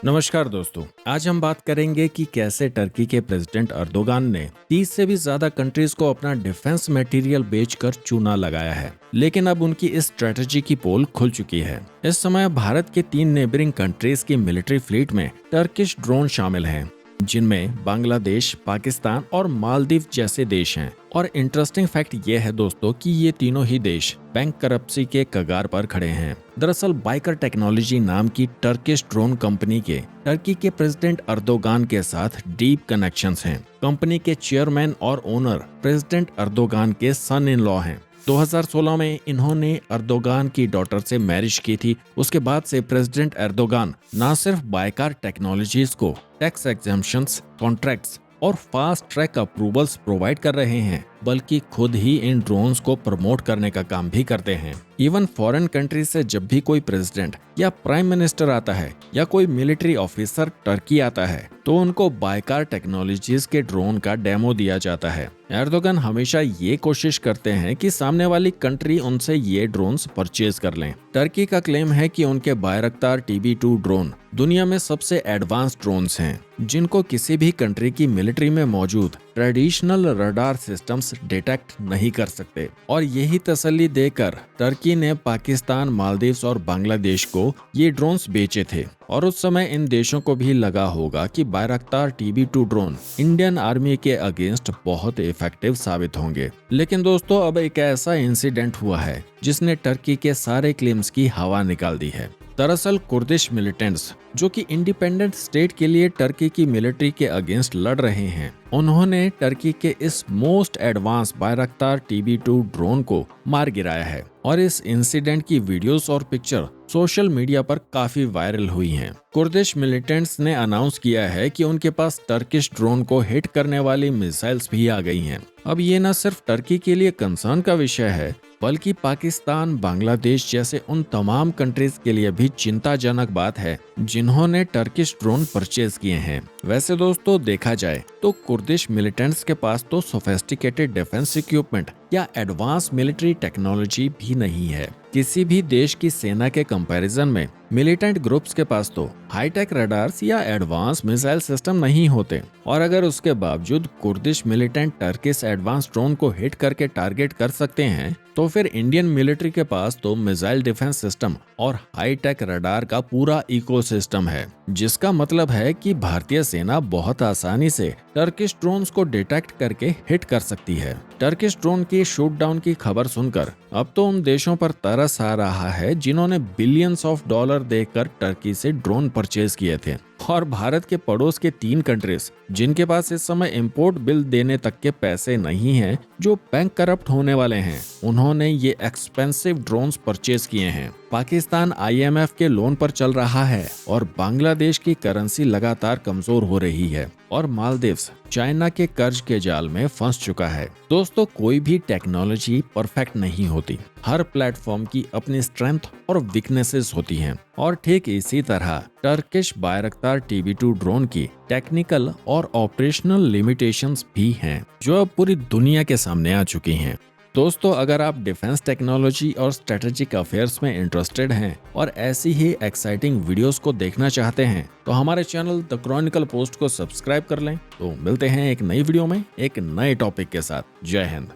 नमस्कार दोस्तों, आज हम बात करेंगे कि कैसे टर्की के प्रेसिडेंट अर्दोगान ने 30 से भी ज्यादा कंट्रीज को अपना डिफेंस मटेरियल बेचकर चूना लगाया है। लेकिन अब उनकी इस स्ट्रेटजी की पोल खुल चुकी है। इस समय भारत के 3 नेबरिंग कंट्रीज की मिलिट्री फ्लीट में टर्किश ड्रोन शामिल हैं, जिनमें बांग्लादेश, पाकिस्तान और मालदीव जैसे देश हैं। और इंटरेस्टिंग फैक्ट ये है दोस्तों कि ये तीनों ही देश बैंक करप्सी के कगार पर खड़े हैं। दरअसल बाइकर टेक्नोलॉजी नाम की टर्किश ड्रोन कंपनी के टर्की के प्रेसिडेंट अर्दोगान के साथ डीप कनेक्शंस हैं। कंपनी के चेयरमैन और ओनर प्रेसिडेंट अर्दोगान के सन इन लॉ हैं। 2016 में इन्होंने अर्दोगान की डॉटर से मैरिज की थी। उसके बाद से प्रेसिडेंट अर्दोगान न सिर्फ बाइकार टेक्नोलॉजीज को टैक्स एग्जेम्पशंस, कॉन्ट्रैक्ट्स और फास्ट ट्रैक अप्रूवल्स प्रोवाइड कर रहे हैं, बल्कि खुद ही इन ड्रोन्स को प्रमोट करने का काम भी करते हैं। इवन फॉरेन कंट्री से जब भी कोई प्रेसिडेंट या प्राइम मिनिस्टर आता है या कोई मिलिट्री ऑफिसर टर्की आता है, तो उनको बाइकार टेक्नोलॉजीज के ड्रोन का डेमो दिया जाता है। एर्दोगन हमेशा ये कोशिश करते हैं कि सामने वाली कंट्री उनसे ये ड्रोन्स परचेज कर लें। टर्की का क्लेम है कि उनके बायरक्तार TB2 ड्रोन दुनिया में सबसे एडवांस ड्रोन्स हैं, जिनको किसी भी कंट्री की मिलिट्री में मौजूद ट्रेडिशनल रडार सिस्टम्स डिटेक्ट नहीं कर सकते। और यही तसल्ली देकर टर्की ने पाकिस्तान, मालदीव्स और बांग्लादेश को ये ड्रोन्स बेचे थे। और उस समय इन देशों को भी लगा होगा कि बायरक्तार TB2 ड्रोन इंडियन आर्मी के अगेंस्ट बहुत इफेक्टिव साबित होंगे। लेकिन दोस्तों, अब एक ऐसा इंसिडेंट हुआ है जिसने टर्की के सारे क्लेम्स की हवा निकाल दी है। दरअसल कुर्दिश मिलिटेंट्स, जो कि इंडिपेंडेंट स्टेट के लिए टर्की की मिलिट्री के अगेंस्ट लड़ रहे हैं, उन्होंने टर्की के इस मोस्ट एडवांस बायरक्तार TB2 ड्रोन को मार गिराया है। और इस इंसिडेंट की वीडियोस और पिक्चर सोशल मीडिया पर काफी वायरल हुई हैं। कुर्दिश मिलिटेंट्स ने अनाउंस किया है कि उनके पास टर्किश ड्रोन को हिट करने वाली मिसाइल्स भी आ गई हैं। अब ये न सिर्फ टर्की के लिए कंसर्न का विषय है, बल्कि पाकिस्तान, बांग्लादेश जैसे उन तमाम कंट्रीज के लिए भी चिंताजनक बात है जिन्होंने टर्किश ड्रोन परचेज किए हैं। वैसे दोस्तों, देखा जाए तो कुर्दिश मिलिटेंट्स के पास तो सोफिस्टिकेटेड डिफेंस इक्विपमेंट या एडवांस मिलिट्री टेक्नोलॉजी भी नहीं है। किसी भी देश की सेना के कंपैरिजन में मिलिटेंट ग्रुप्स के पास तो हाईटेक रडार्स या एडवांस मिसाइल सिस्टम नहीं होते। और अगर उसके बावजूद Kurdish militant Turkish advance drone को हिट करके टारगेट कर सकते हैं, तो फिर इंडियन मिलिट्री के पास तो मिसाइल डिफेंस सिस्टम और हाईटेक रडार का पूरा इकोसिस्टम है, जिसका मतलब है कि भारतीय सेना बहुत आसानी से टर्किश ड्रोन्स को डिटेक्ट करके हिट कर सकती है। टर्किश ड्रोन की शूट डाउन की खबर सुनकर अब तो उन देशों पर तरस आ रहा है जिन्होंने बिलियंस ऑफ डॉलर देकर टर्की से ड्रोन परचेज किए थे। और भारत के पड़ोस के 3 कंट्रीज जिनके पास इस समय इंपोर्ट बिल देने तक के पैसे नहीं हैं, जो बैंक करप्ट होने वाले हैं, उन्होंने ये एक्सपेंसिव ड्रोन्स परचेज किए हैं। पाकिस्तान IMF के लोन पर चल रहा है और बांग्लादेश की करेंसी लगातार कमजोर हो रही है और मालदीव्स चाइना के कर्ज के जाल में फंस चुका है। दोस्तों, कोई भी टेक्नोलॉजी परफेक्ट नहीं होती। हर प्लेटफॉर्म की अपनी स्ट्रेंथ और वीकनेसेस होती हैं। और ठीक इसी तरह टर्किश बायरक्तार TB2 ड्रोन की टेक्निकल और ऑपरेशनल लिमिटेशंस भी हैं, जो अब पूरी दुनिया के सामने आ चुकी हैं। दोस्तों, अगर आप डिफेंस टेक्नोलॉजी और स्ट्रेटेजिक अफेयर्स में इंटरेस्टेड हैं और ऐसी ही एक्साइटिंग वीडियोस को देखना चाहते हैं, तो हमारे चैनल द क्रॉनिकल पोस्ट को सब्सक्राइब कर लें। तो मिलते हैं एक नई वीडियो में एक नए टॉपिक के साथ। जय हिंद।